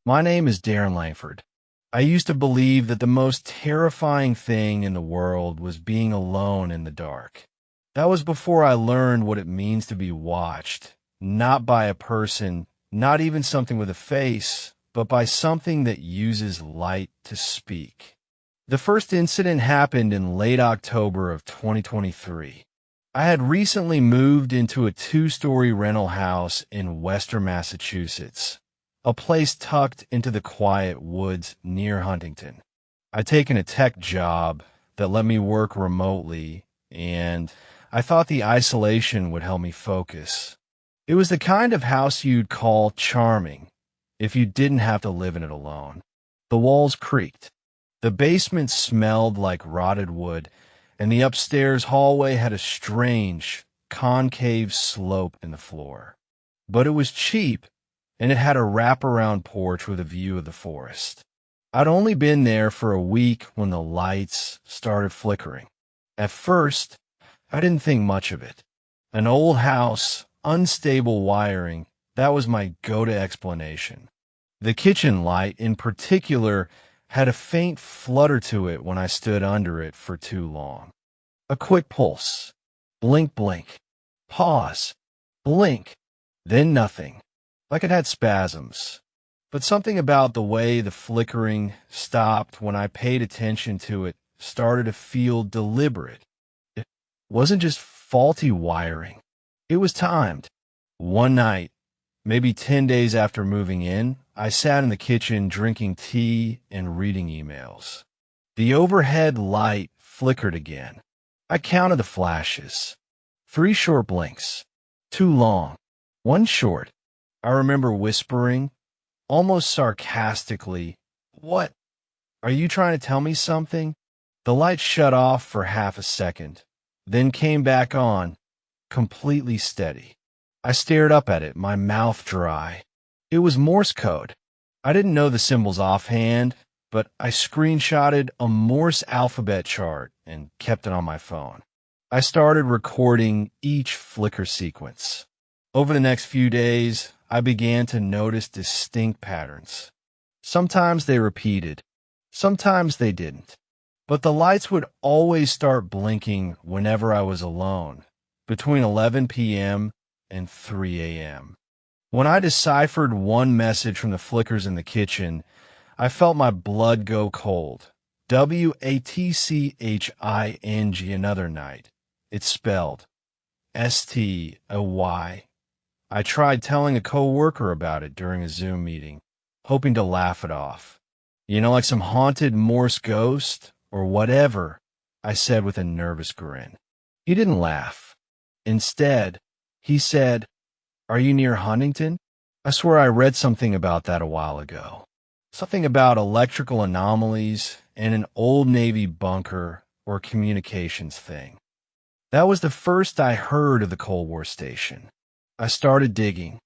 My name is Darren Langford. I used to believe that the most terrifying thing in the world was being alone in the dark. That was before I learned what it means to be watched, not by a person, not even something with a face, but by something that uses light to speak. The first incident happened in late October of 2023. I had recently moved into a two-story rental house in Western Massachusetts, a place tucked into the quiet woods near Huntington. I'd taken a tech job that let me work remotely, and I thought the isolation would help me focus. It was the kind of house you'd call charming if you didn't have to live in it alone. The walls creaked. The basement smelled like rotted wood, and the upstairs hallway had a strange, concave slope in the floor. But it was cheap, and it had a wraparound porch with a view of the forest. I'd only been there for a week when the lights started flickering. At first, I didn't think much of it. An old house, unstable wiring, that was my go-to explanation. The kitchen light, in particular, had a faint flutter to it when I stood under it for too long. A quick pulse. Blink, blink. Pause. Blink. Then nothing. Like it had spasms. But something about the way the flickering stopped when I paid attention to it started to feel deliberate. It wasn't just faulty wiring. It was timed. One night, maybe 10 days after moving in, I sat in the kitchen drinking tea and reading emails. The overhead light flickered again. I counted the flashes. 3 short blinks. 2 long. 1 short. I remember whispering, almost sarcastically, "What? Are you trying to tell me something?" The light shut off for half a second, then came back on, completely steady. I stared up at it, my mouth dry. It was Morse code. I didn't know the symbols offhand, but I screenshotted a Morse alphabet chart and kept it on my phone. I started recording each flicker sequence. Over the next few days, I began to notice distinct patterns. Sometimes they repeated, sometimes they didn't. But the lights would always start blinking whenever I was alone, between 11 p.m. and 3 a.m. When I deciphered one message from the flickers in the kitchen, I felt my blood go cold. WATCHING another night. It spelled STOY. I tried telling a coworker about it during a Zoom meeting, hoping to laugh it off. You know, like some haunted Morse ghost or whatever, I said with a nervous grin. He didn't laugh. Instead, he said, "Are you near Huntington? I swear I read something about that a while ago. Something about electrical anomalies and an old Navy bunker or communications thing." That was the first I heard of the Cold War station. I started digging.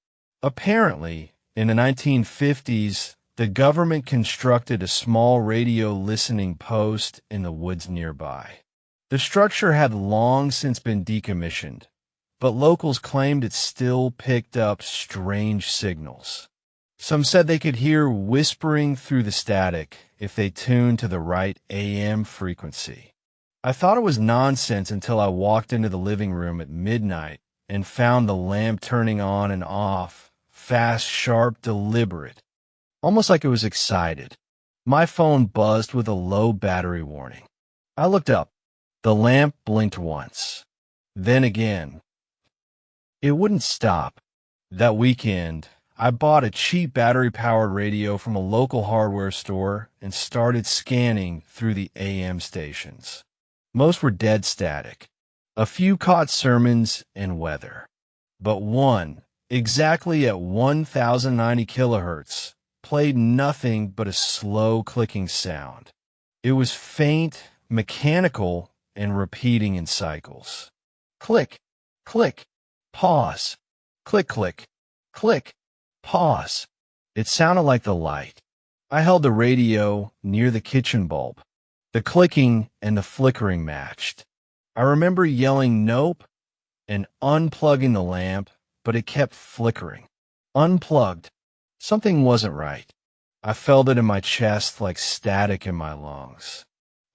Apparently, in the 1950s, the government constructed a small radio listening post in the woods nearby. The structure had long since been decommissioned, but locals claimed it still picked up strange signals. Some said they could hear whispering through the static if they tuned to the right AM frequency. I thought it was nonsense until I walked into the living room at midnight and found the lamp turning on and off, fast, sharp, deliberate, almost like it was excited. My phone buzzed with a low battery warning. I looked up. The lamp blinked once. Then again. It wouldn't stop. That weekend, I bought a cheap battery-powered radio from a local hardware store and started scanning through the AM stations. Most were dead static. A few caught sermons and weather. But one, exactly at 1090 kilohertz, played nothing but a slow clicking sound. It was faint, mechanical, and repeating in cycles. Click, click, pause, click, click, click, pause. It sounded like the light. I held the radio near the kitchen bulb. The clicking and the flickering matched. I remember yelling nope and unplugging the lamp, but it kept flickering. Unplugged. Something wasn't right. I felt it in my chest like static in my lungs.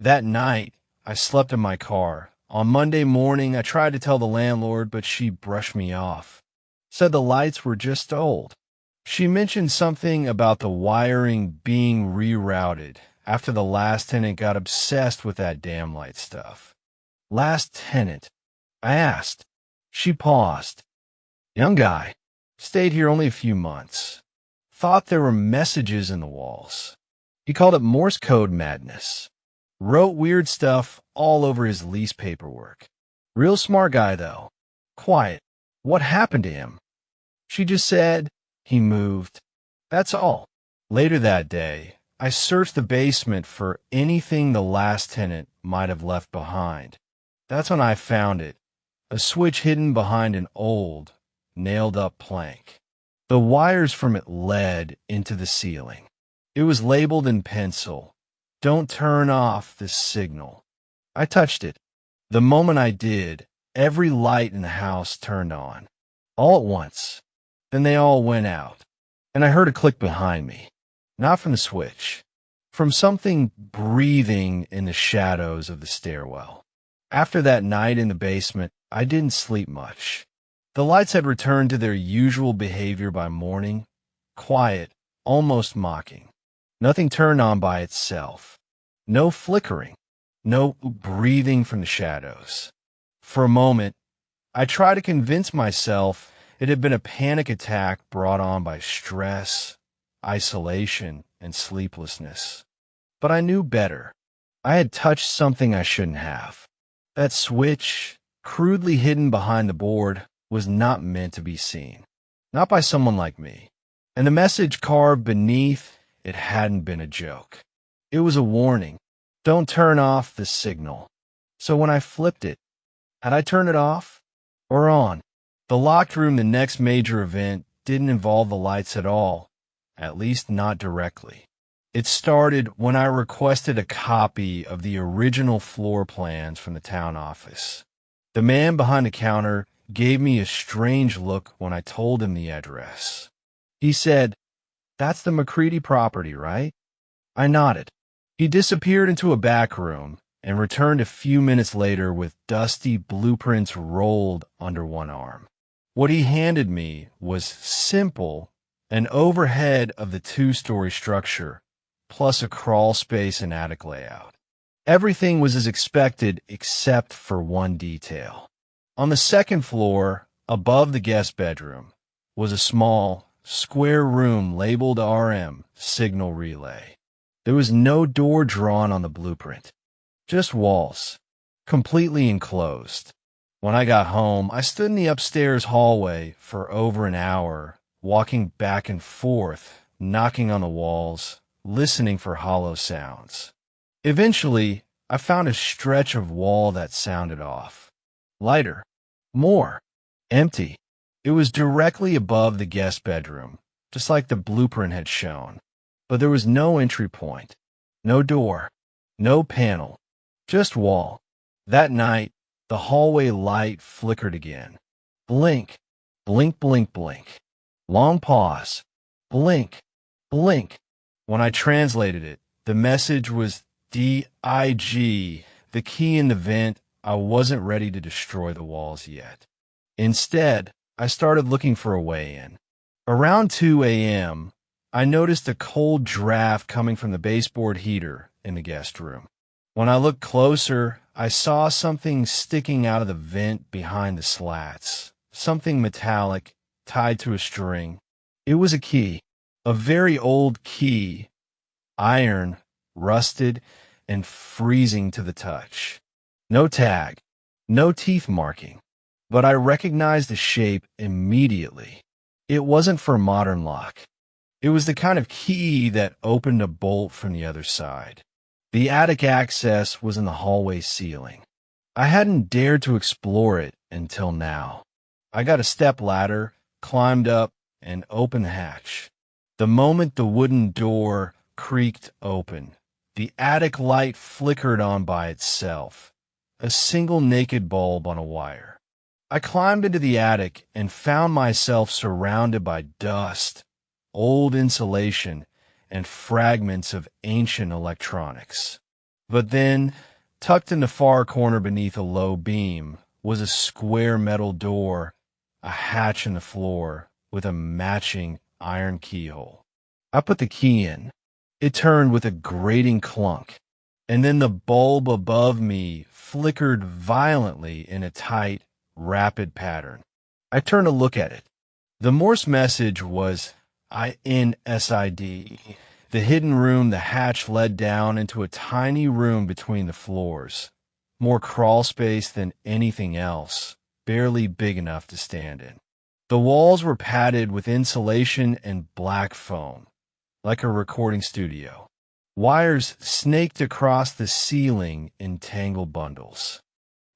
That night, I slept in my car. On Monday morning, I tried to tell the landlord, but she brushed me off. Said the lights were just old. She mentioned something about the wiring being rerouted after the last tenant got obsessed with that damn light stuff. Last tenant? I asked. She paused. Young guy. Stayed here only a few months. Thought there were messages in the walls. He called it Morse code madness. Wrote weird stuff all over his lease paperwork. Real smart guy, though. Quiet. What happened to him? She just said he moved. That's all. Later that day, I searched the basement for anything the last tenant might have left behind. That's when I found it. A switch hidden behind an old, nailed-up plank. The wires from it led into the ceiling. It was labeled in pencil, "Don't turn off this signal." I touched it. The moment I did, every light in the house turned on. All at once. Then they all went out. And I heard a click behind me. Not from the switch. From something breathing in the shadows of the stairwell. After that night in the basement, I didn't sleep much. The lights had returned to their usual behavior by morning. Quiet, almost mocking. Nothing turned on by itself. No flickering. No breathing from the shadows. For a moment, I tried to convince myself it had been a panic attack brought on by stress, isolation, and sleeplessness. But I knew better. I had touched something I shouldn't have. That switch, crudely hidden behind the board, was not meant to be seen. Not by someone like me. And the message carved beneath it hadn't been a joke. It was a warning. Don't turn off the signal. So when I flipped it, had I turned it off or on? The locked room, the next major event, didn't involve the lights at all, at least not directly. It started when I requested a copy of the original floor plans from the town office. The man behind the counter gave me a strange look when I told him the address. He said, "That's the McCready property, right?" I nodded. He disappeared into a back room and returned a few minutes later with dusty blueprints rolled under one arm. What he handed me was simple, an overhead of the two-story structure, plus a crawl space and attic layout. Everything was as expected except for one detail. On the second floor, above the guest bedroom, was a small, square room labeled RM signal relay. There was no door drawn on the blueprint, just walls, completely enclosed. When I got home, I stood in the upstairs hallway for over an hour, walking back and forth, knocking on the walls, listening for hollow sounds. Eventually, I found a stretch of wall that sounded off. Lighter. More. Empty. It was directly above the guest bedroom, just like the blueprint had shown. But there was no entry point. No door. No panel. Just wall. That night, the hallway light flickered again. Blink. Blink, blink, blink. Long pause. Blink. Blink. When I translated it, the message was DIG, the key in the vent. I wasn't ready to destroy the walls yet. Instead, I started looking for a way in. Around 2 a.m., I noticed a cold draft coming from the baseboard heater in the guest room. When I looked closer, I saw something sticking out of the vent behind the slats, something metallic, tied to a string. It was a key, a very old key, iron, rusted, and freezing to the touch. No tag, no teeth marking, but I recognized the shape immediately. It wasn't for a modern lock. It was the kind of key that opened a bolt from the other side. The attic access was in the hallway ceiling. I hadn't dared to explore it until now. I got a step ladder, climbed up, and opened the hatch. The moment the wooden door creaked open, the attic light flickered on by itself, a single naked bulb on a wire. I climbed into the attic and found myself surrounded by dust, old insulation, and fragments of ancient electronics. But then, tucked in the far corner beneath a low beam, was a square metal door, a hatch in the floor with a matching iron keyhole. I put the key in. It turned with a grating clunk, and then the bulb above me flickered violently in a tight, rapid pattern. I turned to look at it. The Morse message was INSID. The hidden room, the hatch led down into a tiny room between the floors, more crawl space than anything else, barely big enough to stand in. The walls were padded with insulation and black foam, like a recording studio. Wires snaked across the ceiling in tangled bundles.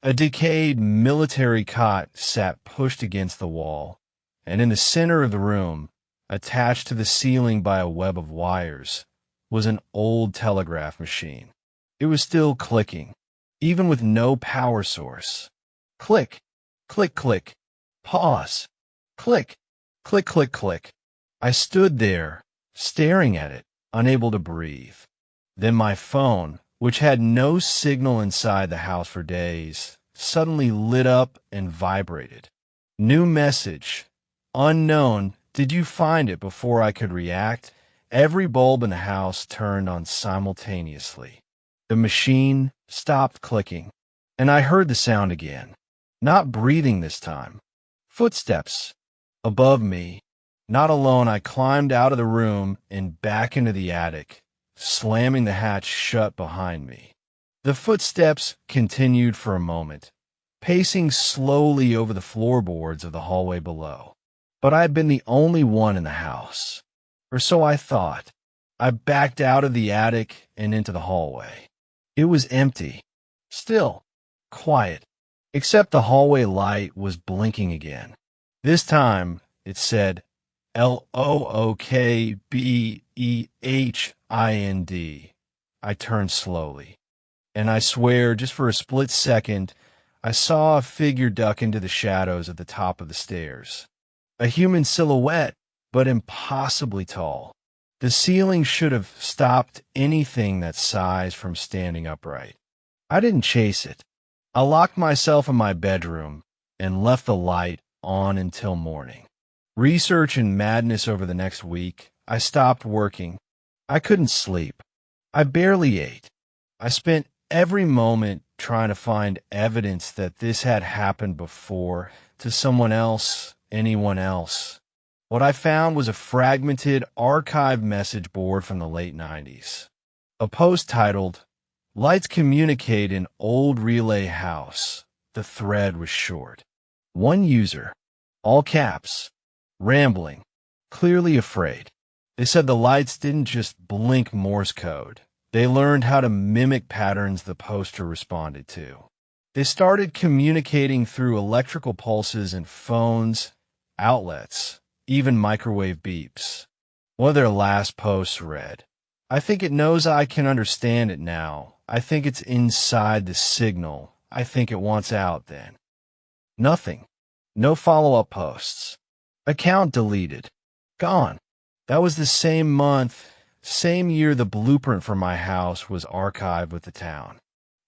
A decayed military cot sat pushed against the wall, and in the center of the room, attached to the ceiling by a web of wires, was an old telegraph machine. It was still clicking, even with no power source. Click, click, click, pause, click, click, click, click. I stood there, staring at it, unable to breathe. Then my phone, which had no signal inside the house for days, suddenly lit up and vibrated. New message. Unknown. Did you find it? Before I could react, every bulb in the house turned on simultaneously. The machine stopped clicking, and I heard the sound again. Not breathing this time. Footsteps. Above me. Not alone, I climbed out of the room and back into the attic, slamming the hatch shut behind me. The footsteps continued for a moment, pacing slowly over the floorboards of the hallway below. But I had been the only one in the house, or so I thought. I backed out of the attic and into the hallway. It was empty, still, quiet, except the hallway light was blinking again. This time, it said LOOKBEHIND. I turned slowly, and I swear, just for a split second, I saw a figure duck into the shadows at the top of the stairs. A human silhouette, but impossibly tall. The ceiling should have stopped anything that size from standing upright. I didn't chase it. I locked myself in my bedroom and left the light on until morning. Research and madness over the next week. I stopped working. I couldn't sleep. I barely ate. I spent every moment trying to find evidence that this had happened before to someone else, anyone else. What I found was a fragmented, archived message board from the late 90s. A post titled, "Lights Communicate in Old Relay House." The thread was short. One user, all caps, rambling, clearly afraid. They said the lights didn't just blink Morse code. They learned how to mimic patterns the poster responded to. They started communicating through electrical pulses and phones, outlets, even microwave beeps. One of their last posts read, "I think it knows I can understand it now. I think it's inside the signal. I think it wants out then." Nothing. No follow-up posts. Account deleted. Gone. That was the same month, same year the blueprint for my house was archived with the town.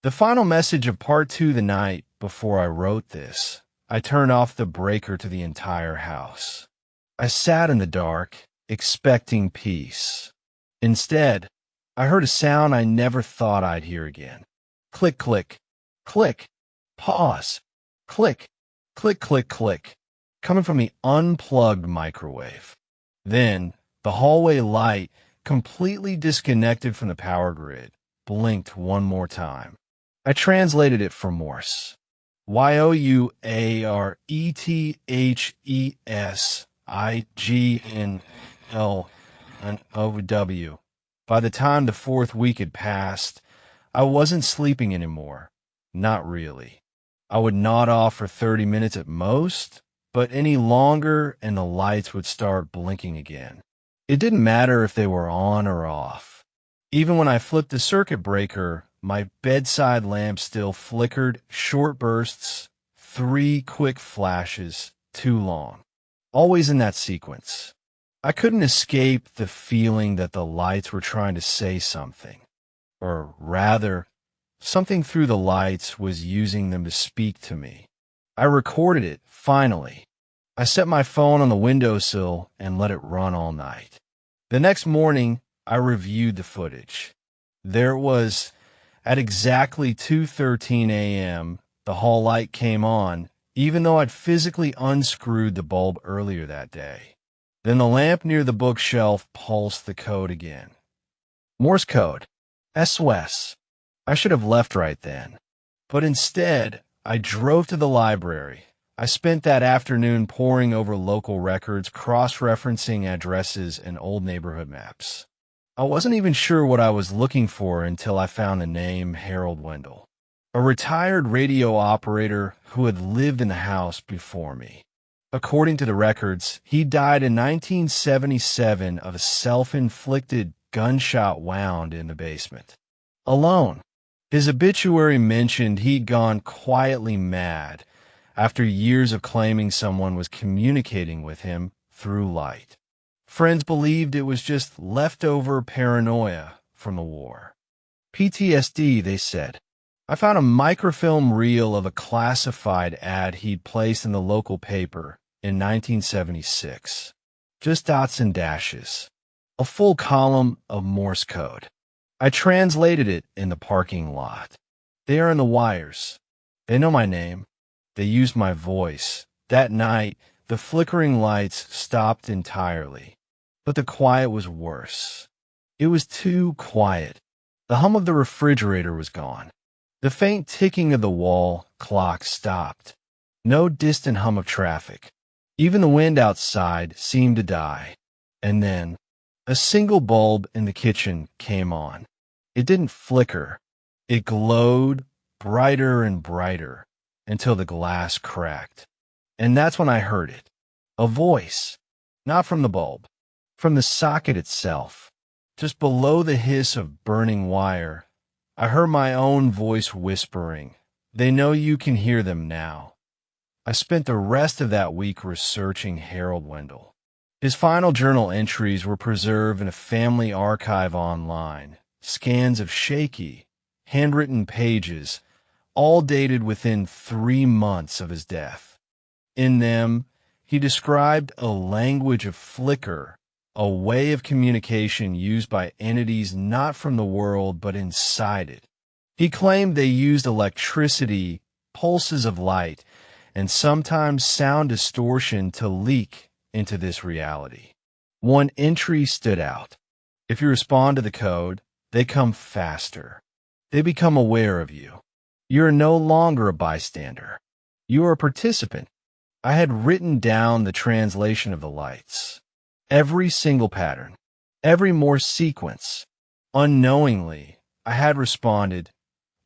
The final message of part 2 the night before I wrote this, I turned off the breaker to the entire house. I sat in the dark, expecting peace. Instead, I heard a sound I never thought I'd hear again. Click, click, click, pause, click, click, click, click, coming from the unplugged microwave. Then, the hallway light, completely disconnected from the power grid, blinked one more time. I translated it from Morse. YOUARETHESIGNLOW. By the time the 4th week had passed, I wasn't sleeping anymore. Not really. I would nod off for 30 minutes at most, but any longer and the lights would start blinking again. It didn't matter if they were on or off. Even when I flipped the circuit breaker, my bedside lamp still flickered, short bursts, 3 quick flashes, too long. Always in that sequence. I couldn't escape the feeling that the lights were trying to say something, or rather, something through the lights was using them to speak to me. I recorded it, finally. I set my phone on the windowsill and let it run all night. The next morning, I reviewed the footage. There it was. At exactly 2:13 a.m., the hall light came on, even though I'd physically unscrewed the bulb earlier that day. Then the lamp near the bookshelf pulsed the code again. Morse code. SOS. I should have left right then. But instead, I drove to the library. I spent that afternoon poring over local records, cross-referencing addresses and old neighborhood maps. I wasn't even sure what I was looking for until I found the name Harold Wendell, a retired radio operator who had lived in the house before me. According to the records, he died in 1977 of a self-inflicted gunshot wound in the basement. Alone. His obituary mentioned he'd gone quietly mad after years of claiming someone was communicating with him through light. Friends believed it was just leftover paranoia from the war. PTSD, they said. I found a microfilm reel of a classified ad he'd placed in the local paper in 1976. Just dots and dashes. A full column of Morse code. I translated it in the parking lot. They are in the wires. They know my name. They used my voice. That night, the flickering lights stopped entirely. But the quiet was worse. It was too quiet. The hum of the refrigerator was gone. The faint ticking of the wall clock stopped. No distant hum of traffic. Even the wind outside seemed to die. And then, a single bulb in the kitchen came on. It didn't flicker. It glowed brighter and brighter until the glass cracked. And that's when I heard it. A voice. Not from the bulb. From the socket itself. Just below the hiss of burning wire, I heard my own voice whispering, "They know you can hear them now." I spent the rest of that week researching Harold Wendell. His final journal entries were preserved in a family archive online, scans of shaky, handwritten pages, all dated within 3 months of his death. In them, he described a language of flicker, a way of communication used by entities not from the world but inside it. He claimed they used electricity, pulses of light, and sometimes sound distortion to leak into this reality. One entry stood out. If you respond to the code, they come faster. They become aware of you. You are no longer a bystander. You are a participant. I had written down the translation of the lights. Every single pattern. Every Morse sequence. Unknowingly, I had responded.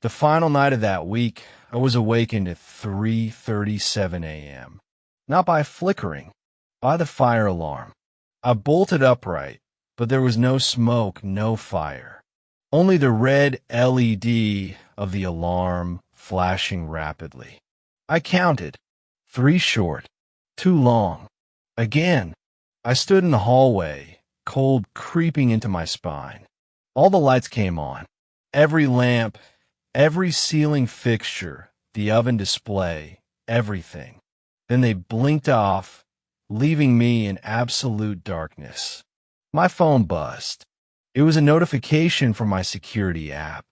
The final night of that week, I was awakened at 3:37 a.m. Not by flickering, by the fire alarm. I bolted upright, but there was no smoke, no fire. Only the red LED of the alarm flashing rapidly. I counted. 3 short. Too long. Again. I stood in the hallway, cold creeping into my spine. All the lights came on. Every lamp, every ceiling fixture, the oven display, everything. Then they blinked off, leaving me in absolute darkness. My phone buzzed. It was a notification from my security app.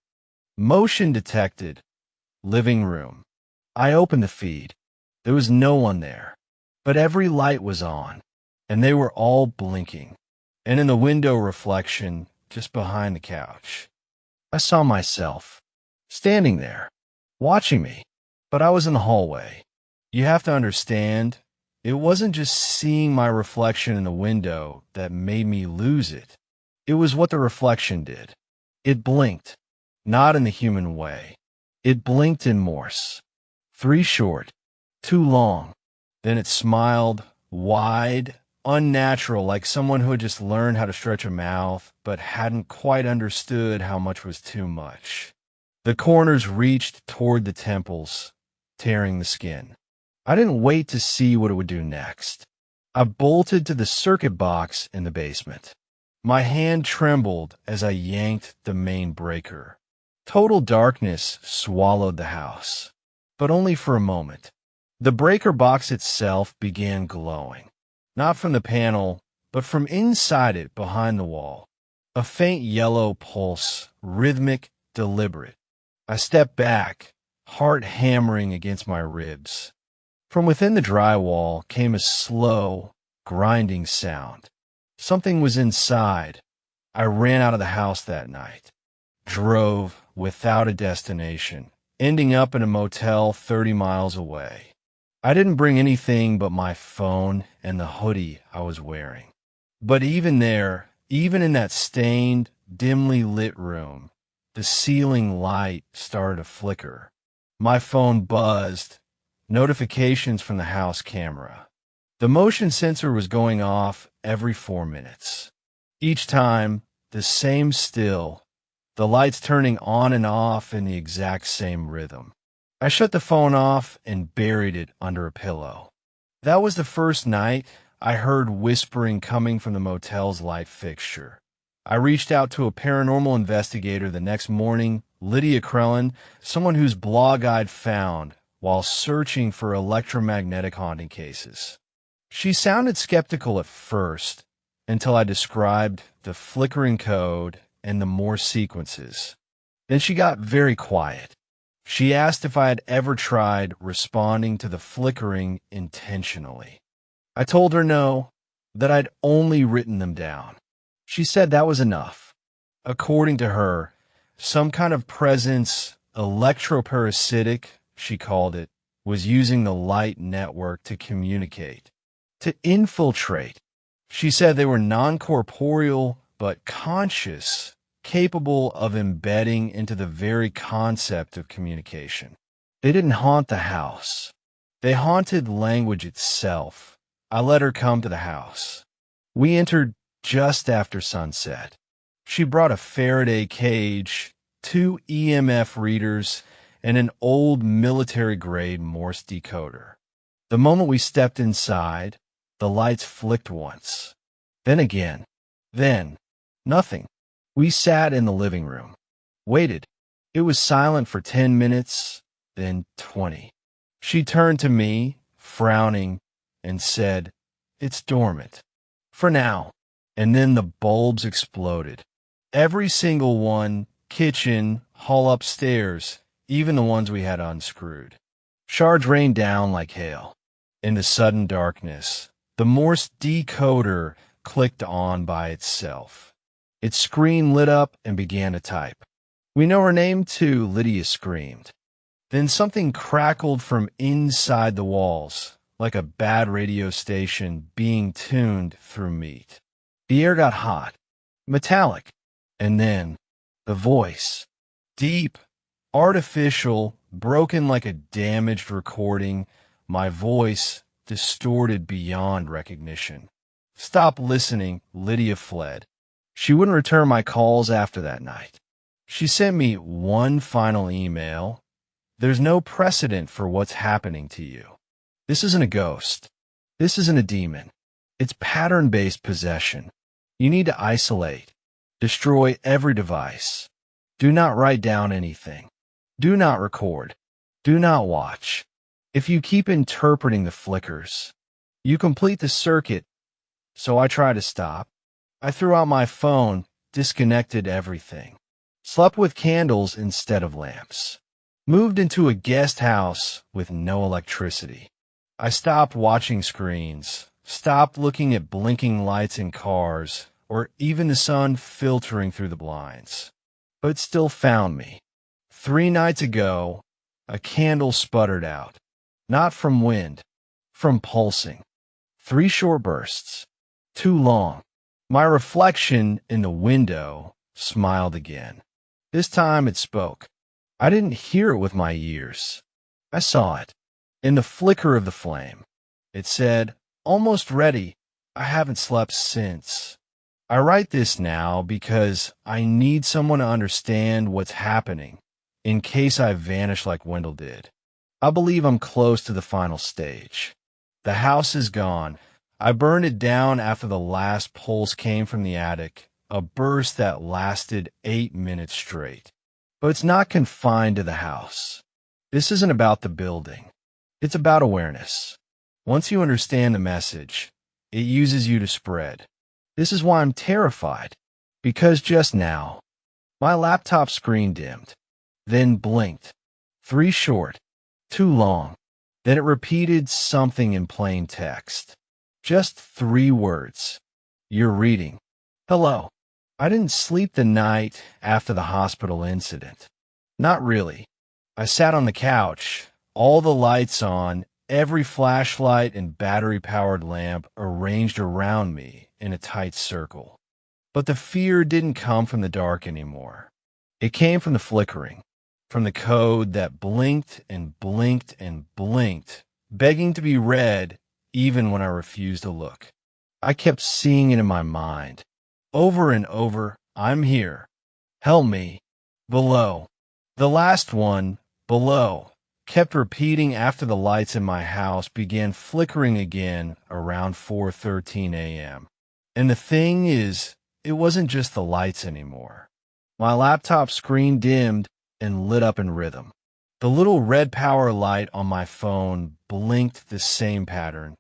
Motion detected. Living room. I opened the feed. There was no one there, but every light was on, and they were all blinking. And in the window reflection, just behind the couch, I saw myself, standing there, watching me, but I was in the hallway. You have to understand, it wasn't just seeing my reflection in the window that made me lose it. It was what the reflection did. It blinked, not in the human way. It blinked in Morse. 3 short, too long. Then it smiled, wide, unnatural, like someone who had just learned how to stretch a mouth, but hadn't quite understood how much was too much. The corners reached toward the temples, tearing the skin. I didn't wait to see what it would do next. I bolted to the circuit box in the basement. My hand trembled as I yanked the main breaker. Total darkness swallowed the house, but only for a moment. The breaker box itself began glowing, not from the panel, but from inside it behind the wall. A faint yellow pulse, rhythmic, deliberate. I stepped back, heart hammering against my ribs. From within the drywall came a slow, grinding sound. Something was inside. I ran out of the house that night. Drove without a destination, ending up in a motel 30 miles away. I didn't bring anything but my phone and the hoodie I was wearing. But even there, even in that stained, dimly lit room, the ceiling light started to flicker. My phone buzzed. Notifications from the house camera. The motion sensor was going off every 4 minutes. Each time, the same still, the lights turning on and off in the exact same rhythm. I shut the phone off and buried it under a pillow. That was the first night I heard whispering coming from the motel's light fixture. I reached out to a paranormal investigator the next morning, Lydia Krellin, someone whose blog I'd found while searching for electromagnetic haunting cases. She sounded skeptical at first, until I described the flickering code and the Morse sequences. Then she got very quiet. She asked if I had ever tried responding to the flickering intentionally. I told her no, that I'd only written them down. She said that was enough. According to her, some kind of presence, electroparasitic, she called it, was using the light network to communicate, to infiltrate. She said they were non-corporeal but conscious, capable of embedding into the very concept of communication. They didn't haunt the house. They haunted language itself. I let her come to the house. We entered just after sunset. She brought a Faraday cage, 2 EMF readers, and an old military-grade Morse decoder. The moment we stepped inside, the lights flicked once. Then again. Then, nothing. We sat in the living room. Waited. It was silent for 10 minutes, then 20. She turned to me, frowning, and said, "It's dormant. For now." And then the bulbs exploded. Every single one, kitchen, hall upstairs, even the ones we had unscrewed. Shards rained down like hail. In the sudden darkness, the Morse decoder clicked on by itself. Its screen lit up and began to type. "We know her name too," Lydia screamed. Then something crackled from inside the walls, like a bad radio station being tuned through meat. The air got hot, metallic, and then the voice. Deep, artificial, broken like a damaged recording, my voice distorted beyond recognition. "Stop listening," Lydia fled. She wouldn't return my calls after that night. She sent me one final email. "There's no precedent for what's happening to you. This isn't a ghost. This isn't a demon. It's pattern-based possession. You need to isolate. Destroy every device. Do not write down anything. Do not record. Do not watch. If you keep interpreting the flickers, you complete the circuit." So I tried to stop. I threw out my phone, disconnected everything. Slept with candles instead of lamps. Moved into a guest house with no electricity. I stopped watching screens, stopped looking at blinking lights in cars, or even the sun filtering through the blinds. But it still found me. 3 nights ago, a candle sputtered out. Not from wind, from pulsing. 3 short bursts. Too long. My reflection in the window smiled again. This time it spoke. I didn't hear it with my ears. I saw it. In the flicker of the flame. It said, "Almost ready. I haven't slept since." I write this now because I need someone to understand what's happening, in case I vanish like Wendell did. I believe I'm close to the final stage. The house is gone. I burned it down after the last pulse came from the attic, a burst that lasted 8 minutes straight. But it's not confined to the house. This isn't about the building. It's about awareness. Once you understand the message, it uses you to spread. This is why I'm terrified. Because just now, my laptop screen dimmed, then blinked. 3 short, too long. Then it repeated something in plain text. Just 3 words. You're reading. Hello. I didn't sleep the night after the hospital incident. Not really. I sat on the couch, all the lights on, every flashlight and battery-powered lamp arranged around me in a tight circle. But the fear didn't come from the dark anymore. It came from the flickering, from the code that blinked and blinked and blinked, begging to be read even when I refused to look. I kept seeing it in my mind. Over and over, I'm here. Help me. Below. The last one, below, kept repeating after the lights in my house began flickering again around 4:13 a.m. And the thing is, it wasn't just the lights anymore. My laptop screen dimmed and lit up in rhythm. The little red power light on my phone blinked the same pattern,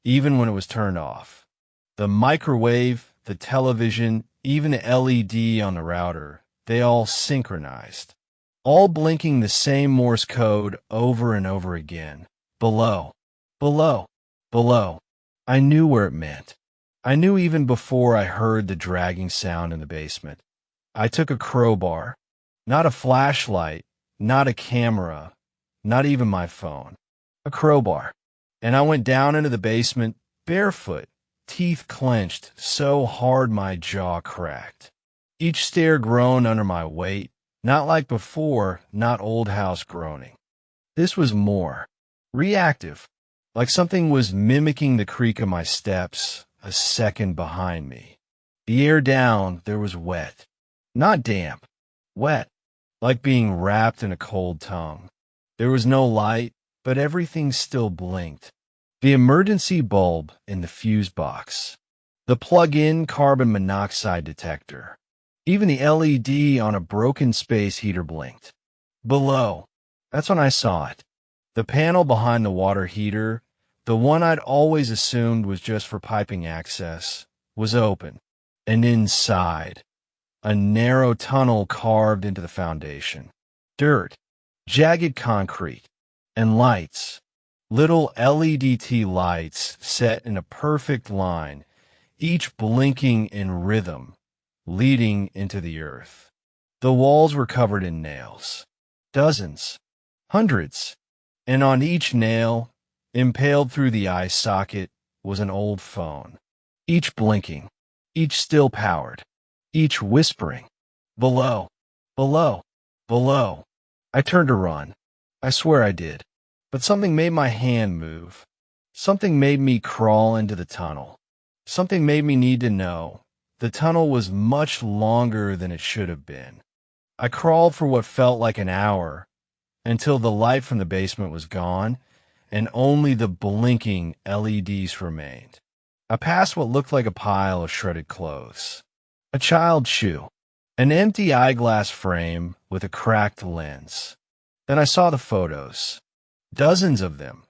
even when it was turned off. The microwave, the television, even the LED on the router, they all synchronized, all blinking the same Morse code over and over again. Below, below, below. I knew where it meant. I knew even before I heard the dragging sound in the basement. I took a crowbar, not a flashlight, not a camera, not even my phone, a crowbar. And I went down into the basement, barefoot, teeth clenched so hard my jaw cracked. Each stair groaned under my weight, not like before, not old house groaning. This was more reactive, like something was mimicking the creak of my steps a second behind me. The air down there was wet, not damp, wet, like being wrapped in a cold tongue. There was no light, but everything still blinked. The emergency bulb in the fuse box, the plug-in carbon monoxide detector, even the LED on a broken space heater blinked. Below, that's when I saw it. The panel behind the water heater, the one I'd always assumed was just for piping access, was open, and inside, a narrow tunnel carved into the foundation. Dirt, jagged concrete, and lights. Little LED lights set in a perfect line, each blinking in rhythm, leading into the earth. The walls were covered in nails. Dozens, hundreds, and on each nail, impaled through the eye socket, was an old phone. Each blinking, each still powered, each whispering, below, below, below. I turned to run. I swear I did. But something made my hand move. Something made me crawl into the tunnel. Something made me need to know. The tunnel was much longer than it should have been. I crawled for what felt like an hour, until the light from the basement was gone, and only the blinking LEDs remained. I passed what looked like a pile of shredded clothes. A child's shoe. An empty eyeglass frame with a cracked lens. Then I saw the photos. Dozens of them,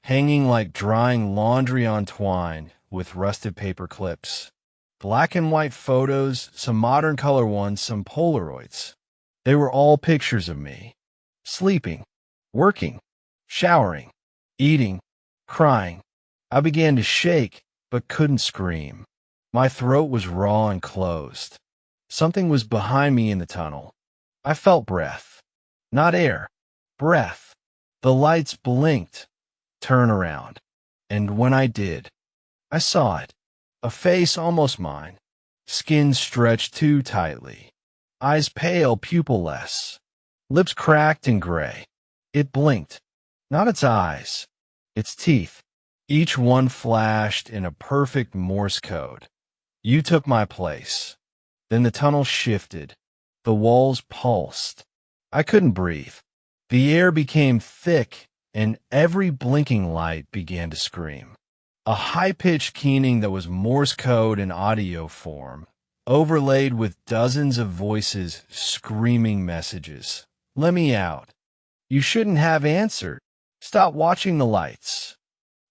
hanging like drying laundry on twine with rusted paper clips. Black and white photos, some modern color ones, some Polaroids. They were all pictures of me. Sleeping, working, showering, eating, crying. I began to shake, but couldn't scream. My throat was raw and closed. Something was behind me in the tunnel. I felt breath. Not air. Breath. The lights blinked. Turn around. And when I did, I saw it. A face almost mine. Skin stretched too tightly. Eyes pale, pupil-less. Lips cracked and gray. It blinked. Not its eyes. Its teeth. Each one flashed in a perfect Morse code. You took my place. Then the tunnel shifted. The walls pulsed. I couldn't breathe. The air became thick, and every blinking light began to scream. A high-pitched keening that was Morse code in audio form, overlaid with dozens of voices screaming messages. Let me out. You shouldn't have answered. Stop watching the lights.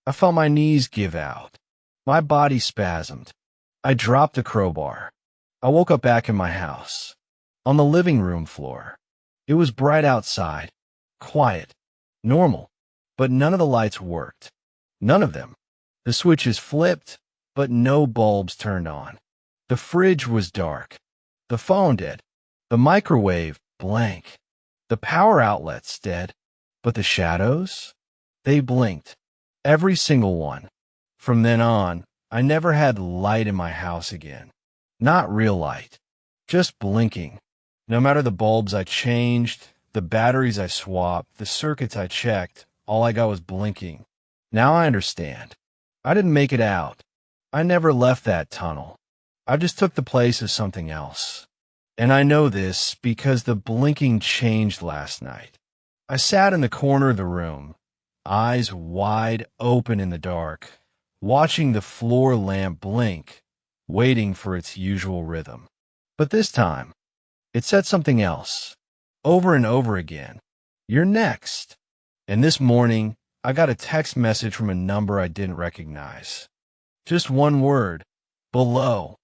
I felt my knees give out. My body spasmed. I dropped the crowbar. I woke up back in my house, on the living room floor. It was bright outside, quiet, normal, but none of the lights worked. None of them. The switches flipped, but no bulbs turned on. The fridge was dark. The phone dead. The microwave blank. The power outlets dead. But the shadows? They blinked. Every single one. From then on, I never had light in my house again. Not real light. Just blinking. No matter the bulbs I changed, the batteries I swapped, the circuits I checked, all I got was blinking. Now I understand. I didn't make it out. I never left that tunnel. I just took the place of something else. And I know this because the blinking changed last night. I sat in the corner of the room, eyes wide open in the dark, watching the floor lamp blink, waiting for its usual rhythm. But this time, it said something else, over and over again. You're next. And this morning, I got a text message from a number I didn't recognize. Just one word, below.